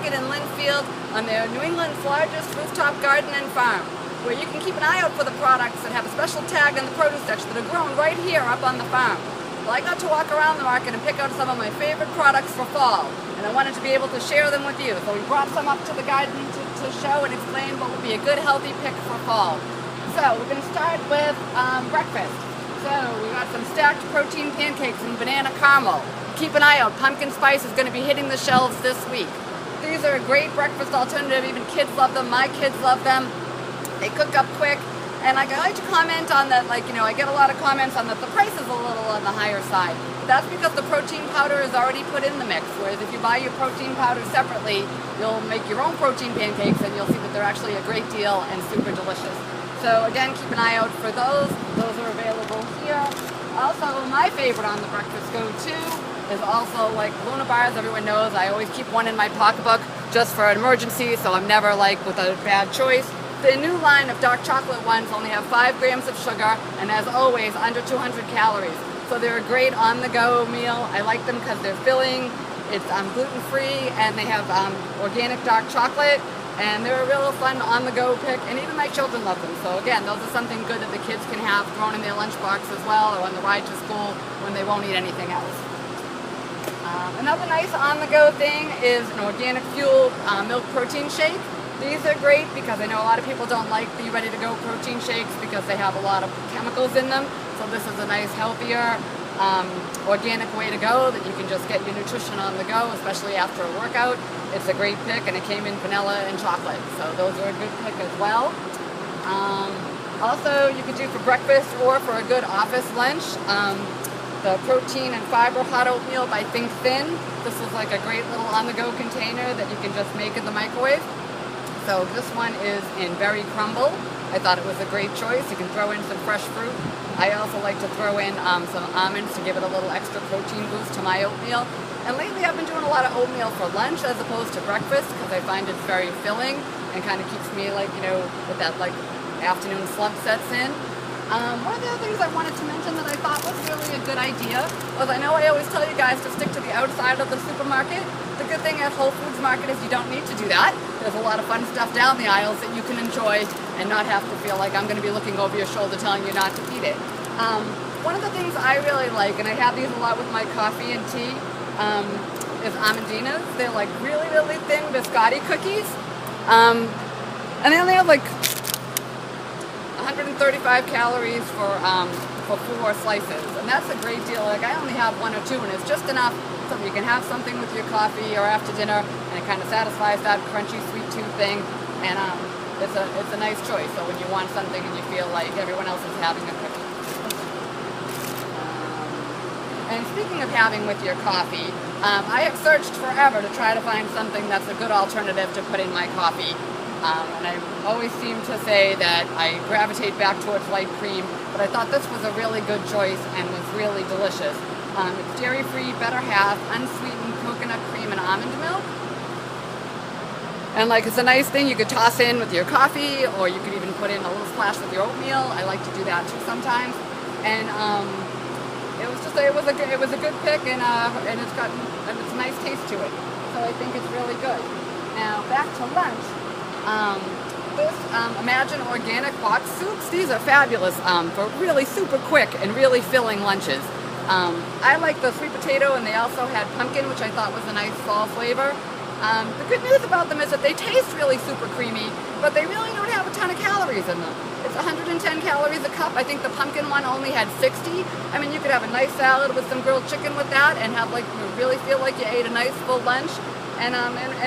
market in Lynnfield on their New England's largest rooftop garden and farm, where you can keep an eye out for the products that have a special tag in the produce section that are grown right here up on the farm. Well, I got to walk around the market and pick out some of my favorite products for fall, and I wanted to be able to share them with you. So we brought some up to the garden to show and explain what would be a good healthy pick for fall. So we're going to start with breakfast. So we got some stacked protein pancakes and banana caramel. Keep an eye out, pumpkin spice is going to be hitting the shelves this week. These are a great breakfast alternative, even kids love them, my kids love them. They cook up quick, and I like to comment on that, like, I get a lot of comments on that the price is a little on the higher side. That's because the protein powder is already put in the mix, whereas if you buy your protein powder separately, you'll make your own protein pancakes and you'll see that they're actually a great deal and super delicious. So again, keep an eye out for those. Those are available here. Also, my favorite on the breakfast go-to is also like Luna bars. Everyone knows I always keep one in my pocketbook just for an emergency, so I'm never like with a bad choice. The new line of dark chocolate ones only have 5 grams of sugar and, as always, under 200 calories. So they're a great on-the-go meal. I like them because they're filling, it's gluten-free, and they have organic dark chocolate, and they're a real fun on-the-go pick, and even my children love them. So again, those are something good that the kids can have thrown in their lunchbox as well, or on the ride to school when they won't eat anything else. Another nice on-the-go thing is an organic fuel milk protein shake. These are great because I know a lot of people don't like the ready-to-go protein shakes because they have a lot of chemicals in them. So this is a nice, healthier, organic way to go that you can just get your nutrition on the go, especially after a workout. It's a great pick, and it came in vanilla and chocolate. So those are a good pick as well. Also, you could do for breakfast or for a good office lunch, the protein and fiber hot oatmeal by Think Thin. This is like a great little on-the-go container that you can just make in the microwave. So this one is in berry crumble. I thought it was a great choice. You can throw in some fresh fruit. I also like to throw in some almonds to give it a little extra protein boost to my oatmeal. And lately I've been doing a lot of oatmeal for lunch as opposed to breakfast because I find it's very filling and kind of keeps me like, with that like afternoon slump sets in. One of the other things I wanted to mention that I thought was really a good idea was, I know I always tell you guys to stick to the outside of the supermarket. The good thing at Whole Foods Market is you don't need to do that. There's a lot of fun stuff down the aisles that you can enjoy and not have to feel like I'm going to be looking over your shoulder telling you not to eat it. One of the things I really like, and I have these a lot with my coffee and tea, is Amandinas. They're like really, really thin biscotti cookies. And they only have like 135 calories for 4 slices, and that's a great deal. Like I only have 1 or 2, and it's just enough so you can have something with your coffee or after dinner, and it kind of satisfies that crunchy sweet tooth thing. And it's a nice choice. So when you want something and you feel like everyone else is having a cookie. And speaking of having with your coffee, I have searched forever to try to find something that's a good alternative to put in my coffee. And I always seem to say that I gravitate back towards light cream, but I thought this was a really good choice and was really delicious. It's dairy-free, better half, unsweetened coconut cream and almond milk. And like it's a nice thing you could toss in with your coffee, or you could even put in a little splash with your oatmeal. I like to do that too sometimes. And it was a good pick, and it's a nice taste to it. So I think it's really good. Now back to lunch. Imagine organic box soups. These are fabulous for really super quick and really filling lunches. I like the sweet potato, and they also had pumpkin, which I thought was a nice fall flavor. The good news about them is that they taste really super creamy, but they really don't have a ton of calories in them. It's 110 calories a cup. I think the pumpkin one only had 60. I mean, you could have a nice salad with some grilled chicken with that and have like, you really feel like you ate a nice full lunch. And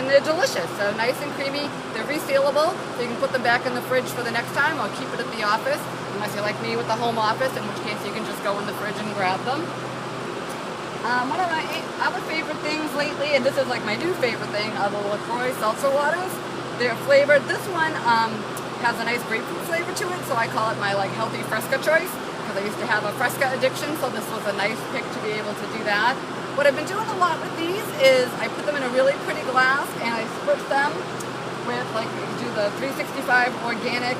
they're delicious, so nice and creamy. They're resealable, so you can put them back in the fridge for the next time, or keep it at the office, unless you're like me with the home office, in which case you can just go in the fridge and grab them. One of my other favorite things lately, and this is like my new favorite thing, are the LaCroix seltzer waters. They're flavored. This one has a nice grapefruit flavor to it, so I call it my like healthy Fresca choice, because I used to have a Fresca addiction, so this was a nice pick to be able to do that. What I've been doing a lot with these is I put them in a really pretty glass and I spritz them with, like, you can do the 365 organic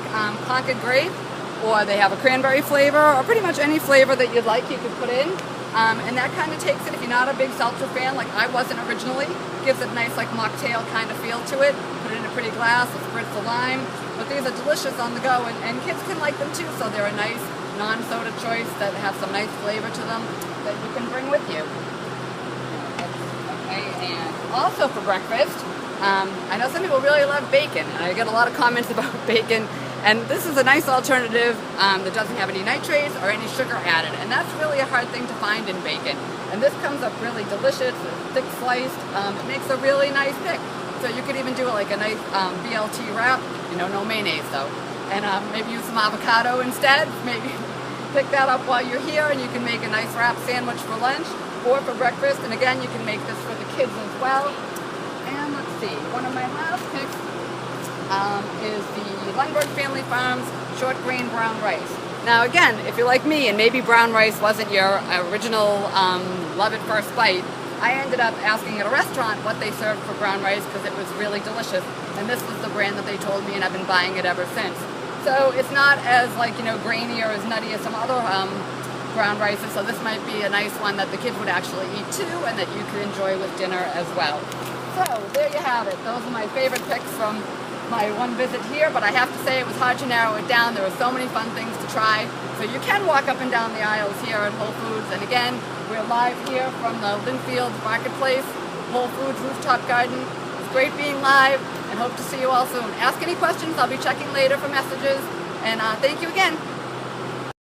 Concord grape, or they have a cranberry flavor, or pretty much any flavor that you'd like you could put in. And that kind of takes it, if you're not a big seltzer fan, like I wasn't originally, gives it a nice like mocktail kind of feel to it. Put it in a pretty glass with spritz of lime. But these are delicious on the go, and kids can like them too, so they're a nice non-soda choice that have some nice flavor to them that you can bring with you. Okay, and also for breakfast, I know some people really love bacon, and I get a lot of comments about bacon, and this is a nice alternative that doesn't have any nitrates or any sugar added, and that's really a hard thing to find in bacon. And this comes up really delicious, it's thick sliced, it makes a really nice pick. So you could even do like a nice BLT wrap, you know, no mayonnaise though. And maybe use some avocado instead. Maybe pick that up while you're here, and you can make a nice wrap sandwich for lunch or for breakfast. And again, you can make this for the kids as well. And let's see, one of my last picks is the Lynnfield Family Farms short grain brown rice. Now again, if you're like me and maybe brown rice wasn't your original love at first bite, I ended up asking at a restaurant what they served for brown rice because it was really delicious, and this was the brand that they told me, and I've been buying it ever since. So it's not as like, you know, grainy or as nutty as some other brown rices, so this might be a nice one that the kids would actually eat too and that you could enjoy with dinner as well. So there you have it. Those are my favorite picks from my one visit here, but I have to say it was hard to narrow it down. There were so many fun things to try. So you can walk up and down the aisles here at Whole Foods, and again, we're live here from the Lynnfield Marketplace, Whole Foods Rooftop Garden. It's great being live, and hope to see you all soon. Ask any questions. I'll be checking later for messages, and thank you again.